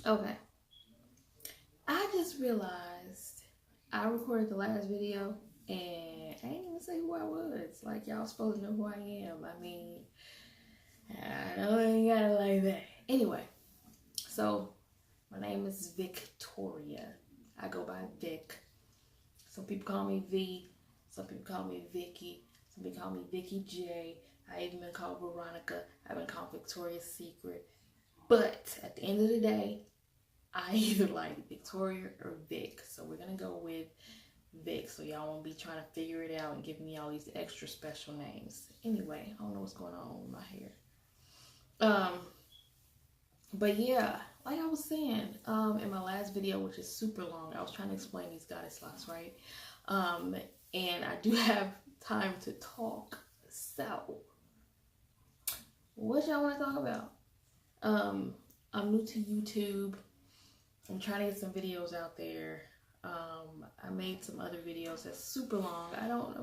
Okay. I just realized I recorded the last video and I didn't even say who I was. Like, y'all supposed to know who I am. I mean, I know I ain't got it like that. Anyway, so my name is Victoria. I go by Vic. Some people call me V. Some people call me Vicky. Some people call me Vicky J. I even been called Veronica. I've been called Victoria's Secret. But at the end of the day, I either like Victoria or Vic. So we're gonna go with Vic. So y'all won't be trying to figure it out and give me all these extra special names. Anyway, I don't know what's going on with my hair. Um, but yeah, like I was saying, in my last video, which is super long, I was trying to explain these goddess locks, right? And I do have time to talk. So, what y'all want to talk about? I'm new to YouTube. I'm trying to get some videos out there. I made some other videos that's super long. I don't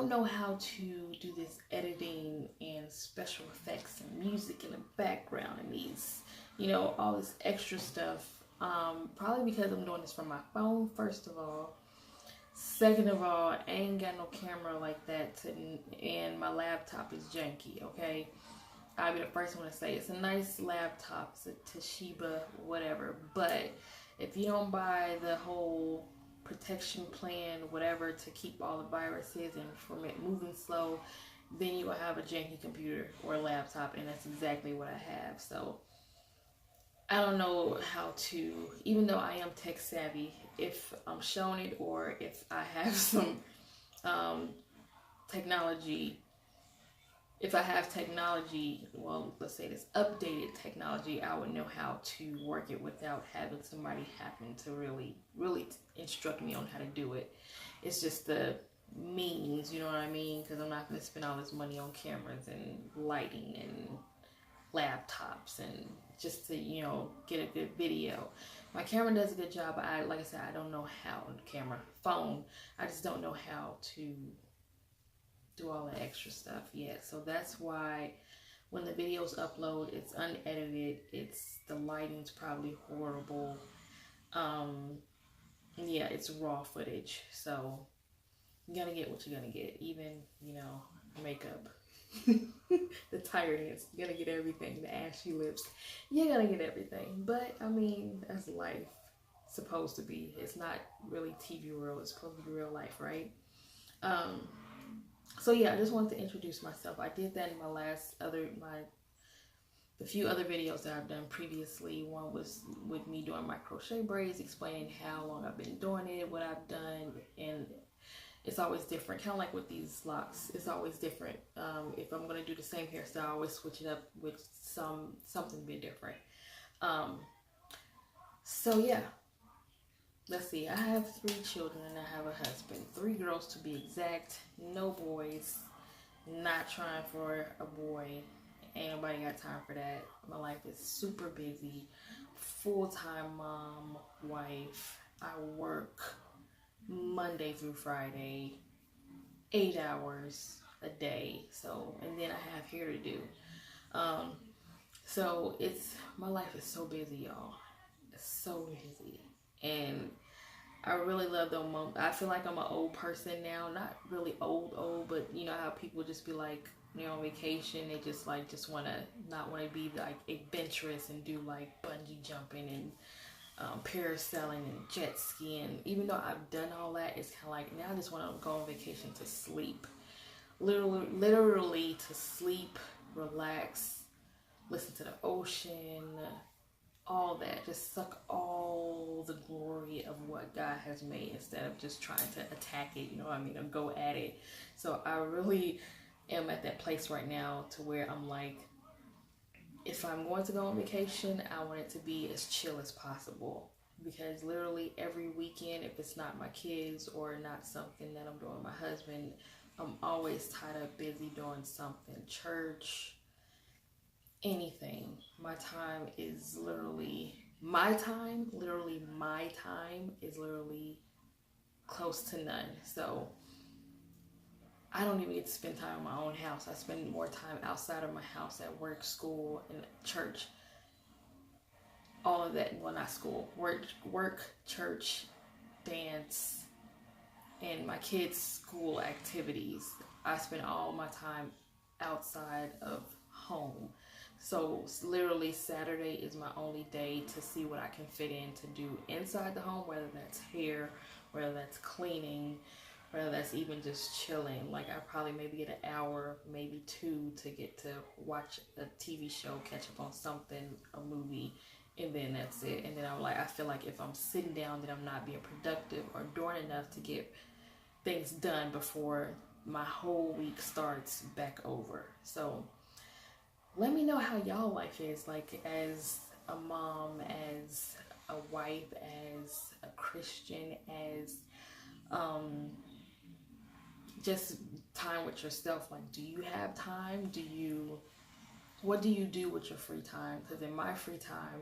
know how to do this editing and special effects and music in the background and these, all this extra stuff. Probably because I'm doing this from my phone, first of all. Second of all, I ain't got no camera like that, and my laptop is janky, okay? I'll be the first one to say it's a nice laptop, it's a Toshiba, whatever. But if you don't buy the whole protection plan, whatever, to keep all the viruses and from it moving slow, then you will have a janky computer or a laptop, and that's exactly what I have. So I don't know how to, even though I am tech savvy, if I'm showing it or if I have some technology. If I have technology, well, let's say this updated technology, I would know how to work it without having somebody happen to really instruct me on how to do it. It's just the means, you know what I mean? Because I'm not going to spend all this money on cameras and lighting and laptops and just to, get a good video. My camera does a good job, but like I said, I don't know how. Phone, I just don't know how to do all the extra stuff yet. So that's why when the videos upload, it's unedited. The lighting's probably horrible. Yeah, it's raw footage. So you're gonna get what you're gonna get. Even, makeup. The tiredness. You're gonna get everything. The ashy lips. You're gonna get everything. But I mean, that's life supposed to be. It's not really TV world. It's supposed to be real life, right? So yeah, I just wanted to introduce myself. I did that in the few other videos that I've done previously. One was with me doing my crochet braids, explaining how long I've been doing it, what I've done, and it's always different. Kind of like with these locks, it's always different. If I'm gonna do the same hairstyle, I always switch it up with something a bit different. So yeah. Let's see, I have 3 children and I have a husband. 3 girls to be exact, no boys. Not trying for a boy. Ain't nobody got time for that. My life is super busy. Full-time mom, wife. I work Monday through Friday, 8 hours a day. So, and then I have hair to do. So my life is so busy, y'all. It's so busy. And I really love the moment. I feel like I'm an old person now. Not really old, but you know how people just be like, on vacation, they just want to not want to be like adventurous and do like bungee jumping and parasailing and jet skiing. Even though I've done all that, it's kind of like now I just want to go on vacation to sleep. Literally to sleep, relax, listen to the ocean, all that, just suck all the glory of what God has made instead of just trying to attack it, or go at it. So I really am at that place right now to where I'm like, if I'm going to go on vacation, I want it to be as chill as possible, because literally every weekend, if it's not my kids or not something that I'm doing with my husband, I'm always tied up busy doing something, church, anything. My time is literally close to none. So I don't even get to spend time in my own house. I spend more time outside of my house at work, school, and church. All of that, well, not school, work, church, dance, and my kids' school activities. I spend all my time outside of home. So literally Saturday is my only day to see what I can fit in to do inside the home, whether that's hair, whether that's cleaning, whether that's even just chilling. Like I probably maybe get an hour, maybe two to get to watch a TV show, catch up on something, a movie, and then that's it. And then I feel like if I'm sitting down, then I'm not being productive or doing enough to get things done before my whole week starts back over. So let me know how y'all life is, like as a mom, as a wife, as a Christian, as just time with yourself. Like, do you have time? What do you do with your free time? Because in my free time,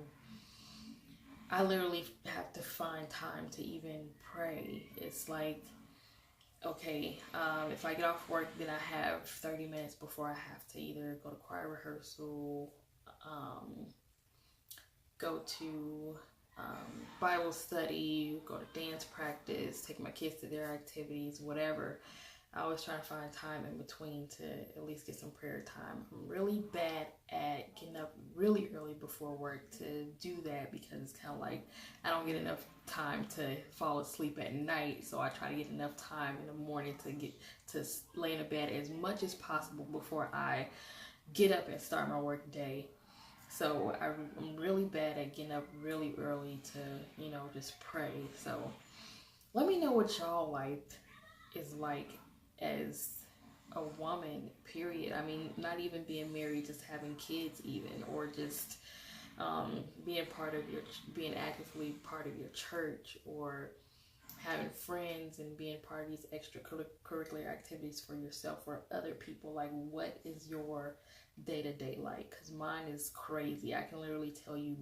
I literally have to find time to even pray. It's like, okay, if I get off work, then I have 30 minutes before I have to either go to choir rehearsal, go to Bible study, go to dance practice, take my kids to their activities, whatever. I always try to find time in between to at least get some prayer time. I'm really bad at getting up really early before work to do that because it's kind of like I don't get enough time to fall asleep at night. So I try to get enough time in the morning to get to lay in the bed as much as possible before I get up and start my work day. So I'm really bad at getting up really early to, just pray. So let me know what y'all life is like as a woman, period. I mean, not even being married, just having kids even, or just being actively part of your church, or having friends and being part of these extracurricular activities for yourself or other people. Like, what is your day-to-day like? Because mine is crazy. I can literally tell you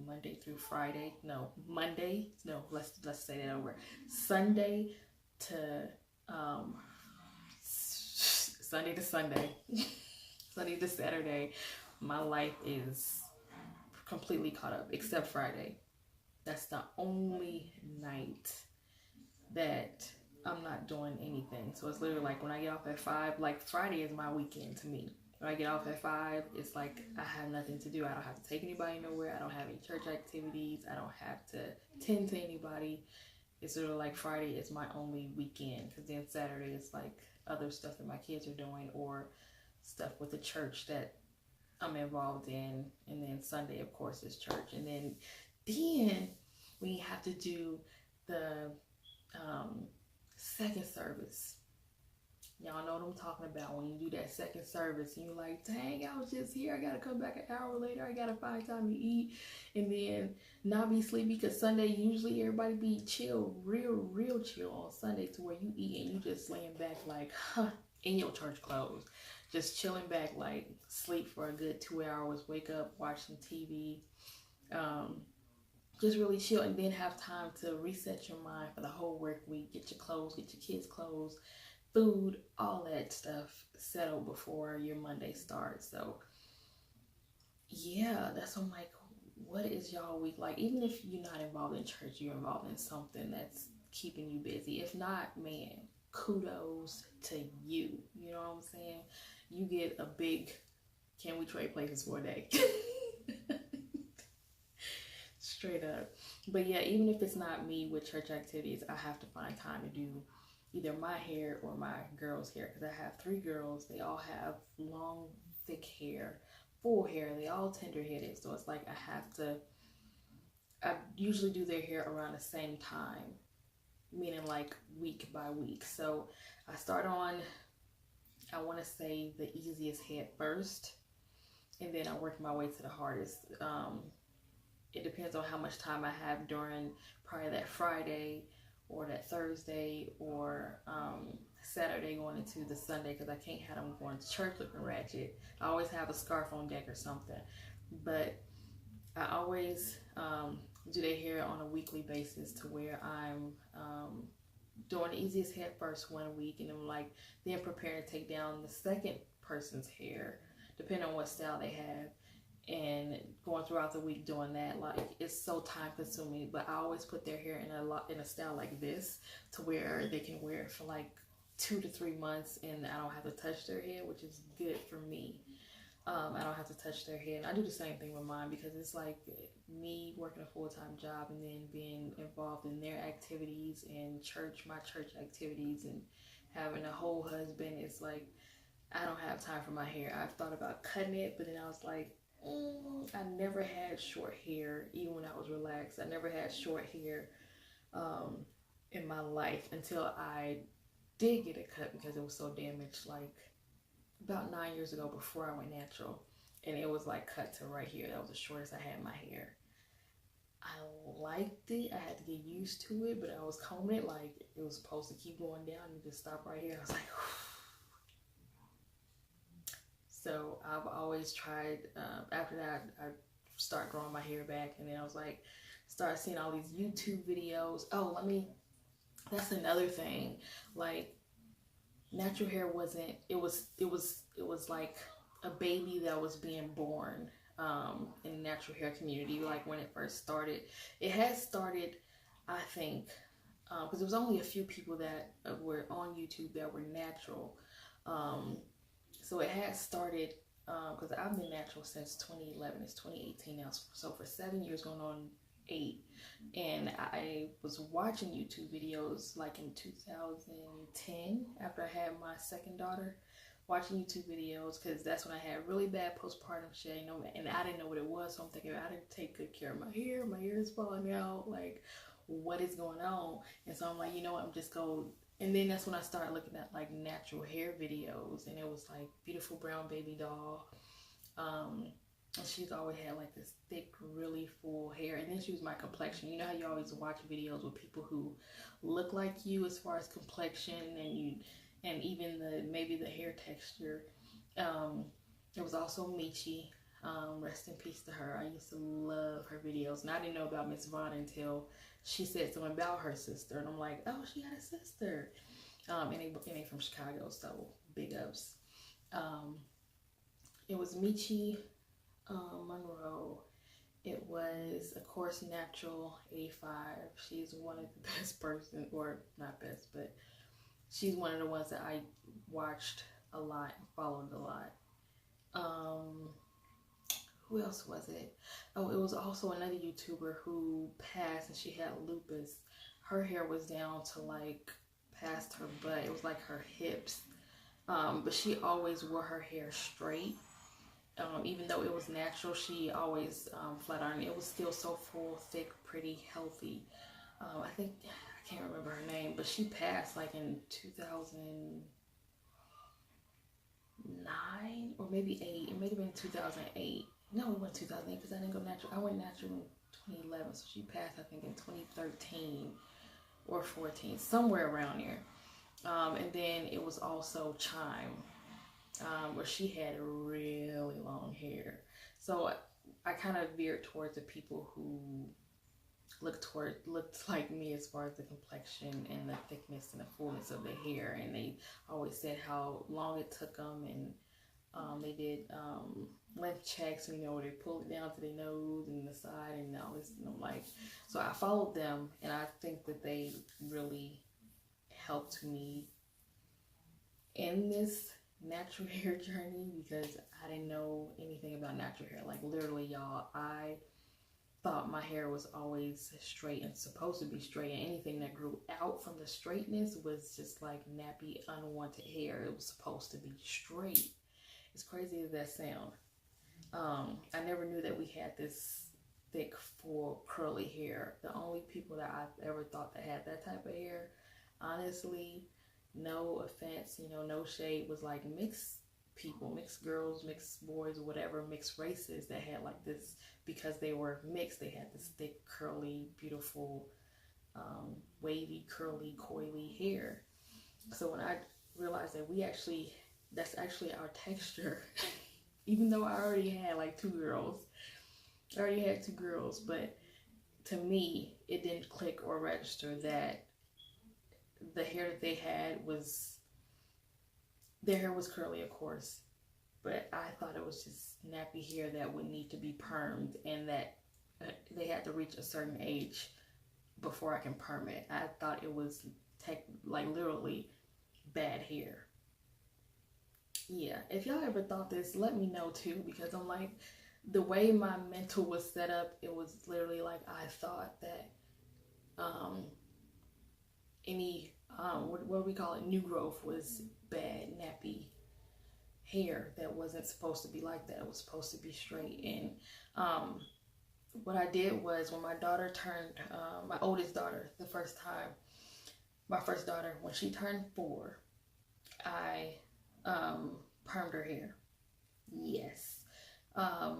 let's say that over. Sunday to Sunday to Sunday, Sunday to Saturday, my life is completely caught up, except Friday. That's the only night that I'm not doing anything. So it's literally like when I get off at 5, like Friday is my weekend to me. When I get off at 5, it's like I have nothing to do. I don't have to take anybody nowhere. I don't have any church activities. I don't have to tend to anybody. It's sort of like Friday is my only weekend, because then Saturday is like other stuff that my kids are doing or stuff with the church that I'm involved in. And then Sunday, of course, is church. And then when you have to do the second service, y'all know what I'm talking about. When you do that second service and you're like, dang, I was just here, I gotta come back an hour later, I gotta find time to eat and then not be sleepy, because Sunday usually everybody be chill, real chill on Sunday, to where you eat and you just laying back like in your church clothes, just chilling back, like sleep for a good 2 hours, wake up, watch some TV, just really chill, and then have time to reset your mind for the whole work week, get your clothes, get your kids' clothes, food, all that stuff settled before your Monday starts. So yeah, that's what I'm like, what is y'all week like? Even if you're not involved in church, you're involved in something that's keeping you busy. If not, man, kudos to you. You know what I'm saying? You get a big, can we trade places for a day? Straight up. But yeah, even if it's not me with church activities, I have to find time to do either my hair or my girls' hair, because I have 3 girls. They all have long, thick hair, full hair. They all tender-headed. So it's like I usually do their hair around the same time, meaning like week by week. So I start on, I want to say, the easiest head first, and then I work my way to the hardest. It depends on how much time I have during probably that Friday or that Thursday or Saturday going into the Sunday, because I can't have them going to church looking ratchet. I always have a scarf on deck or something. But I always do their hair on a weekly basis, to where I'm doing the easiest head first 1 week, and then preparing to take down the second person's hair, depending on what style they have, and going throughout the week doing that. Like, it's so time consuming, but I always put their hair in a style like this, to where they can wear it for like 2 to 3 months, and I don't have to touch their hair, which is good for me. I don't have to touch their hair, and I do the same thing with mine, because it's like me working a full-time job and then being involved in their activities and my church activities, and having a whole husband. It's like, I don't have time for my hair. I've thought about cutting it, but then I was like, I never had short hair, even when I was relaxed. I never had short hair in my life until I did get it cut, because it was so damaged, like about 9 years ago, before I went natural. And it was like cut to right here. That was the shortest I had in my hair. I liked it. I had to get used to it, but I was combing it like it was supposed to keep going down and just stop right here. I was like, so I've always tried, after that, I start growing my hair back, and then I was like, start seeing all these YouTube videos. Oh, that's another thing. Like, natural hair wasn't, it was like a baby that was being born in the natural hair community. Like, when it first started, it had started, I think, because there was only a few people that were on YouTube that were natural. So it had started, because I've been natural since 2011. It's 2018 now, so for 7 years, going on 8. And I was watching YouTube videos like in 2010, after I had my second daughter, watching YouTube videos, because that's when I had really bad postpartum shedding, and I didn't know what it was. So I'm thinking, I didn't take good care of my hair is falling out, like, what is going on? And so I'm like, you know what, I'm just go. And then that's when I started looking at like natural hair videos, and it was like beautiful brown baby doll. And she's always had like this thick, really full hair. And then she was my complexion. You know how you always watch videos with people who look like you as far as complexion, and even maybe the hair texture. It was also Michi. Rest in peace to her. I used to love her videos, and I didn't know about Miss Vaughn until she said something about her sister, and I'm like, oh, she had a sister. And they from Chicago, so big ups. It was Michi Monroe. It was, of course, Natural 85. She's one of the best person, or not best, but she's one of the ones that I watched a lot and followed a lot. Who else was it? Oh, it was also another YouTuber who passed, and she had lupus. Her hair was down to like past her butt. It was like her hips. But she always wore her hair straight. Even though it was natural, she always flat ironed. It was still so full, thick, pretty, healthy. I think, I can't remember her name, but she passed like in 2009 or maybe 8. It may have been 2008. No, it wasn't 2008, because I didn't go natural. I went natural in 2011, so she passed, I think, in 2013 or 14, somewhere around there. And then it was also Chime, where she had really long hair. So I kind of veered towards the people who looked like me as far as the complexion and the thickness and the fullness of the hair. And they always said how long it took them, and they did length checks, they pulled it down to their nose and the side and all this. And I'm like, so I followed them, and I think that they really helped me in this natural hair journey, because I didn't know anything about natural hair. Like, literally, y'all, I thought my hair was always straight and supposed to be straight, and anything that grew out from the straightness was just like nappy, unwanted hair. It was supposed to be straight. As crazy as that sound, I never knew that we had this thick, full, curly hair. The only people that I've ever thought that had that type of hair, honestly, no offense, no shade, was like mixed people, mixed girls, mixed boys, whatever, mixed races that had like this, because they were mixed, they had this thick, curly, beautiful, wavy, curly, coily hair. So when I realized that that's actually our texture, even though I already had like 2 girls, but to me, it didn't click or register that the hair that they had was, their hair was curly, of course, but I thought it was just nappy hair that would need to be permed, and that they had to reach a certain age before I can perm it. I thought it was like literally bad hair. Yeah, if y'all ever thought this, let me know too, because I'm like, the way my mental was set up, it was literally like I thought that um any what do we call it, new growth was bad, nappy hair that wasn't supposed to be like that. It was supposed to be straight. And what I did was, when my daughter turned, my oldest daughter, the first time, my first daughter, when she turned 4, I permed her hair. Yes. I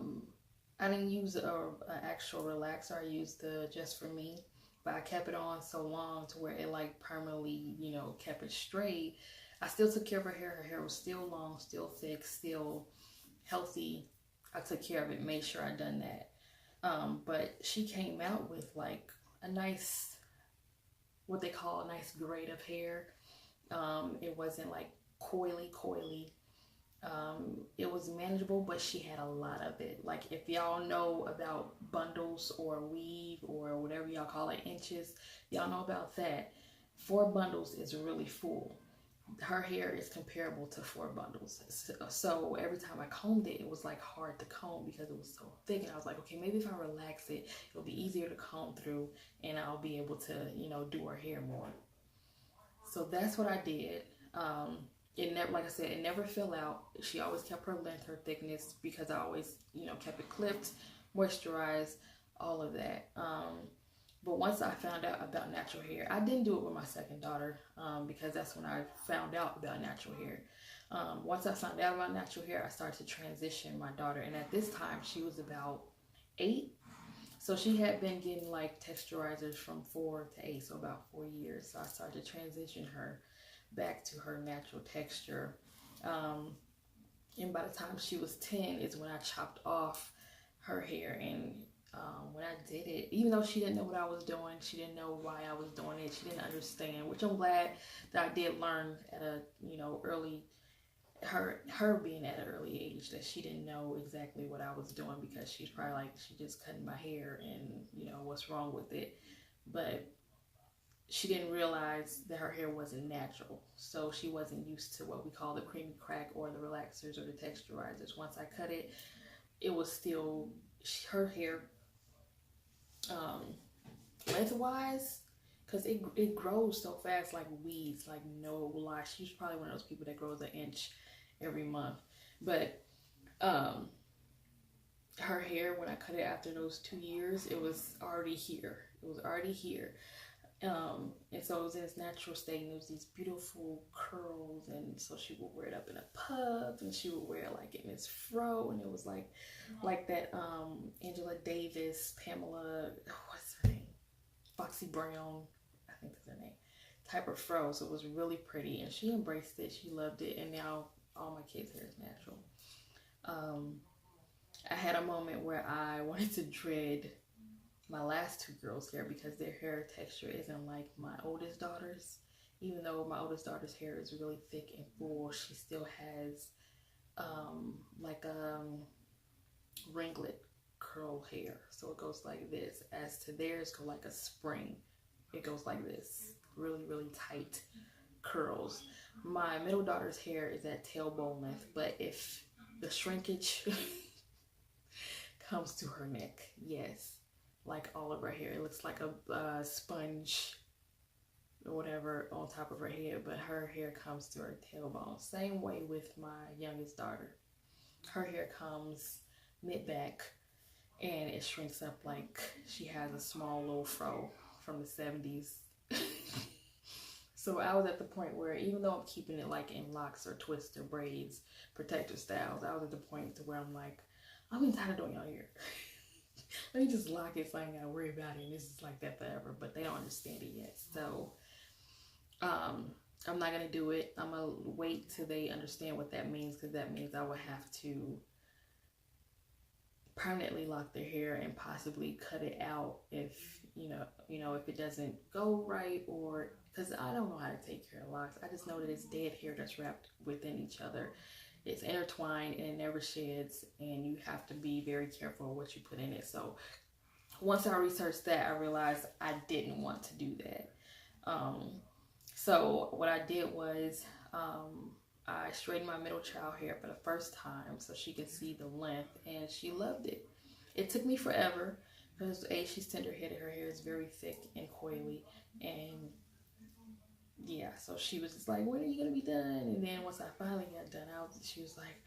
didn't use an actual relaxer. I used the Just For Me, but I kept it on so long to where it like permanently, you know, kept it straight. I still took care of her hair. Her hair was still long, still thick, still healthy. I took care of it, made sure I done that. But she came out with like a nice, what they call a nice grade of hair. It wasn't like coily. It was manageable, but she had a lot of it. Like, if y'all know about bundles or weave or whatever y'all call it, inches, y'all know about that. 4 bundles is really full. Her hair is comparable to 4 bundles. So every time I combed it, it was like hard to comb because it was so thick. And I was like, okay, maybe if I relax it, it'll be easier to comb through and I'll be able to, you know, do her hair more. So that's what I did. It never, like I said, it never fell out. She always kept her length, her thickness, because I always, you know, kept it clipped, moisturized, all of that. But once I found out about natural hair, I didn't do it with my second daughter, because that's when I found out about natural hair. Once I found out about natural hair, I started to transition my daughter. And at this time, she was about 8. So she had been getting like texturizers from 4 to 8, so about 4 years. So I started to transition her back to her natural texture. And by the time she was 10 is when I chopped off her hair. And when I did it, even though she didn't know what I was doing, she didn't know why I was doing it, she didn't understand, which I'm glad that I did learn at a, you know, early, her being at an early age, that she didn't know exactly what I was doing, because she's probably like, she just cutting my hair and, you know, what's wrong with it. But she didn't realize that her hair wasn't natural. So she wasn't used to what we call the creamy crack or the relaxers or the texturizers. Once I cut it, it was still, her hair, lengthwise, because it grows so fast like weeds, like no lie. She's probably one of those people that grows an inch every month. But her hair, when I cut it after those 2 years, it was already here. It was already here. And so it was in its natural state, and it was these beautiful curls. And so she would wear it up in a puff, and she would wear it like in this fro, and it was like that Angela Davis, Pamela, what's her name, Foxy Brown, I think that's her name, type of fro. So it was really pretty, and she embraced it, she loved it. And now all my kids' hair is natural. I had a moment where I wanted to dread my last 2 girls' hair, because their hair texture isn't like my oldest daughter's. Even though my oldest daughter's hair is really thick and full, she still has like a ringlet curl hair. So it goes like this. As to theirs, go like a spring. It goes like this, really, really tight curls. My middle daughter's hair is at tailbone length, but if the shrinkage comes to her neck, yes, like all of her hair, it looks like a sponge or whatever on top of her head, but her hair comes to her tailbone. Same way with my youngest daughter. Her hair comes mid-back and it shrinks up like she has a small little fro from the 70s. So I was at the point where, even though I'm keeping it like in locks or twists or braids, protector styles, I was at the point to where I'm like, I'm getting tired of doing y'all hair. Let me just lock it so I ain't gotta worry about it, and this is like that forever. But they don't understand it yet. So I'm not gonna do it. I'm gonna wait till they understand what that means, because that means I will have to permanently lock their hair and possibly cut it out if if it doesn't go right, or because I don't know how to take care of locks. I just know that it's dead hair that's wrapped within each other. It's intertwined and it never sheds, and you have to be very careful what you put in it. So once I researched that, I realized I didn't want to do that. So what I did was I straightened my middle child hair for the first time so she could see the length, and she loved it. It took me forever because she's tender-headed. Her hair is very thick and coily, and yeah, so she was just like, when are you gonna be done? And then once I finally got done, she was like,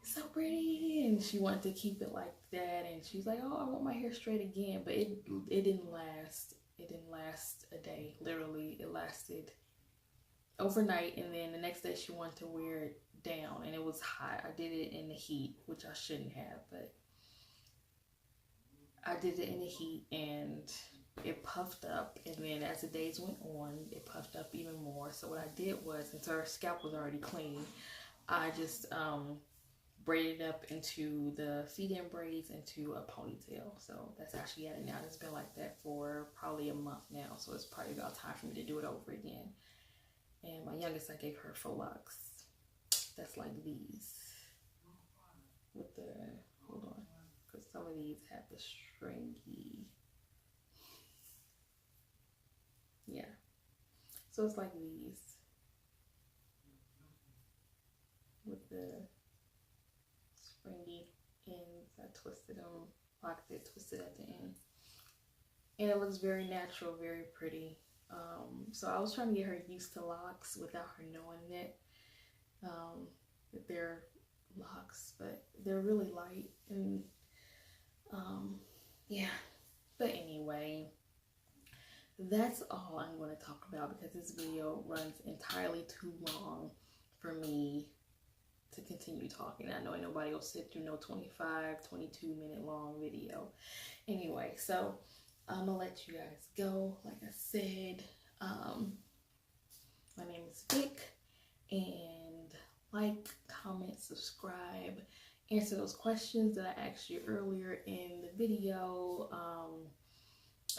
it's so pretty, and she wanted to keep it like that, and she was like, oh, I want my hair straight again. But it didn't last. It didn't last a day. Literally, it lasted overnight, and then the next day she wanted to wear it down, and it was hot. I did it in the heat, which I shouldn't have, but I did it in the heat, and it puffed up, and then as the days went on, it puffed up even more. So what I did was, since her scalp was already clean, I just braided up into the feed-in braids into a ponytail. So that's how she had it now. It's been like that for probably a month now, so it's probably about time for me to do it over again. And my youngest, I gave her faux locks. That's like these. With the, hold on, because some of these have the stringy. Yeah. So it's like these. With the springy ends. I twisted them, locked it, twisted at the end. And it looks very natural, very pretty. So I was trying to get her used to locks without her knowing that they're locks, but they're really light, and yeah. But anyway, that's all I'm going to talk about, because this video runs entirely too long for me to continue talking. I know nobody will sit through no 25, 22 minute long video. Anyway, so I'm gonna let you guys go. Like I said, my name is Vic, and like, comment, subscribe, answer those questions that I asked you earlier in the video.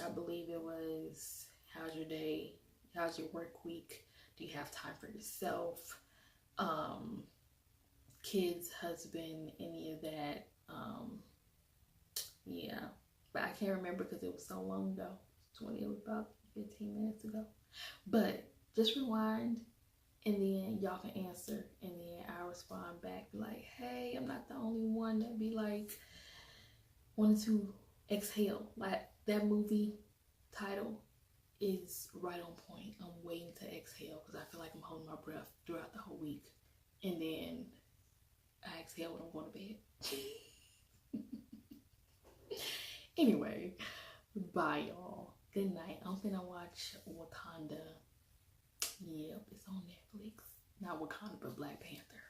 I believe it was, how's your day? How's your work week? Do you have time for yourself? Kids, husband, any of that. Yeah, but I can't remember because it was so long ago. It was about 15 minutes ago. But just rewind, and then y'all can answer, and then I respond back like, hey, I'm not the only one that be like wanting to exhale. Like, that movie title is right on point. I'm waiting to exhale because I feel like I'm holding my breath throughout the whole week, and then I exhale when I'm going to bed. Anyway, bye y'all. Good night. I'm gonna watch Wakanda. Yep, it's on Netflix. Not Wakanda, but Black Panther.